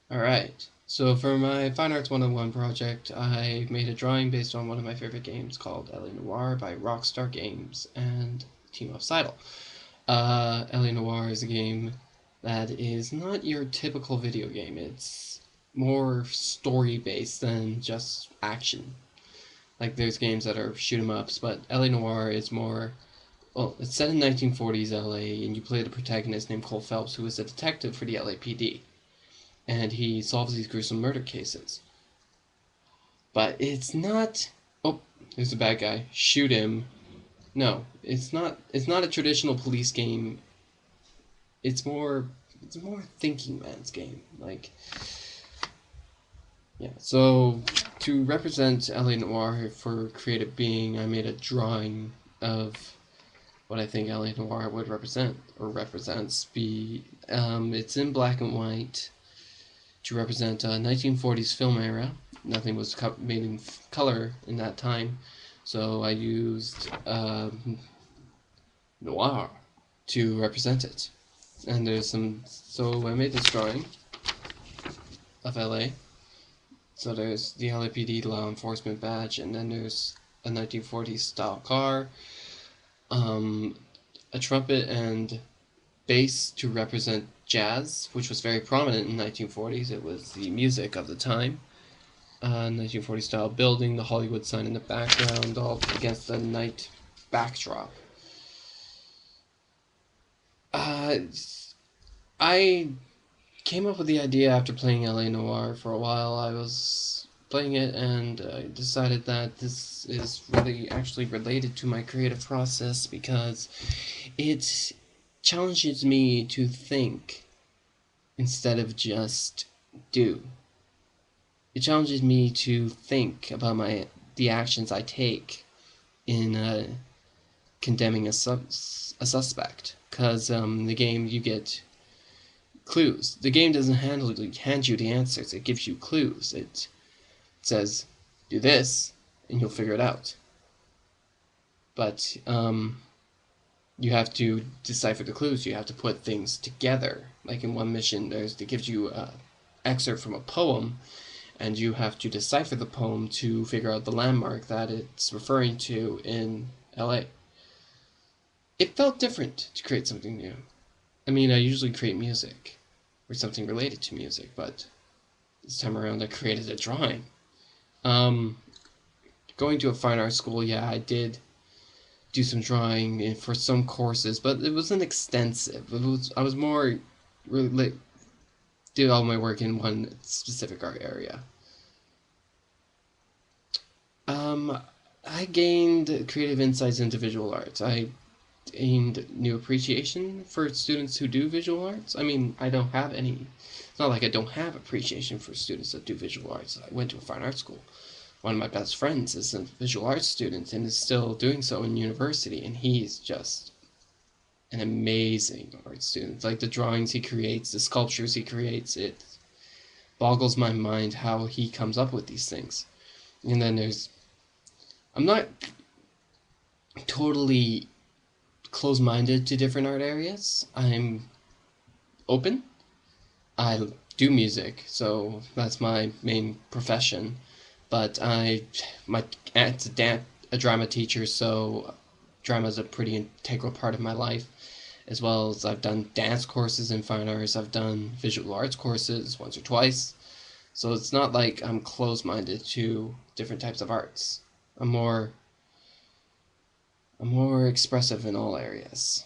Alright, so for my Fine Arts 101 project, I made a drawing based on one of my favorite games called Noire by Rockstar Games and Team of Seidel. Noire is a game that is not your typical video game. It's more story-based than just action. Like there's games that are shoot 'em ups, but Noire is more. Well, it's set in 1940s LA, and you play the protagonist named Cole Phelps, who is a detective for the LAPD, and he solves these gruesome murder cases. But it's not. Oh, there's a bad guy. Shoot him. No, it's not. It's not a traditional police game. It's more. It's a more thinking man's game. Like, yeah. So to represent LA Noire for creative being, I made a drawing of what I think LA Noire would represent or represents. It's in black and white to represent a 1940s film era. Nothing was made in color in that time, so I used noir to represent it. And there's some. So I made this drawing of LA. So there's the LAPD law enforcement badge, and then there's a 1940s style car, a trumpet and bass to represent jazz, which was very prominent in the 1940s. It was the music of the time. 1940 style building, the Hollywood sign in the background, all against a night backdrop. I came up with the idea after playing LA Noire for a while. I was playing it and I decided that this is really actually related to my creative process because it challenges me to think instead of just do. It challenges me to think about the actions I take in condemning a suspect. Because the game, you get clues. The game doesn't hand you the answers. It gives you clues. It says, do this, and you'll figure it out. But you have to decipher the clues. You have to put things together. Like in one mission, it gives you an excerpt from a poem, and you have to decipher the poem to figure out the landmark that it's referring to in LA. It felt different to create something new. I mean, I usually create music or something related to music, but this time around I created a drawing. Um, Going to a fine art school, yeah, I did do some drawing for some courses, but it wasn't extensive. I was more really did all my work in one specific art area. Um, I gained creative insights into visual arts. I gained new appreciation for students who do visual arts. I mean, I don't have any. It's not like I don't have appreciation for students that do visual arts. I went to a fine art school. One of my best friends is a visual arts student and is still doing so in university, and he's just an amazing art student. Like the drawings he creates, the sculptures he creates, it boggles my mind how he comes up with these things. And then I'm not totally close-minded to different art areas. I'm open. I do music, so that's my main profession. But my aunt's a drama teacher, so drama is a pretty integral part of my life. As well as I've done dance courses in fine arts. I've done visual arts courses once or twice. So it's not like I'm close-minded to different types of arts. I'm more expressive in all areas.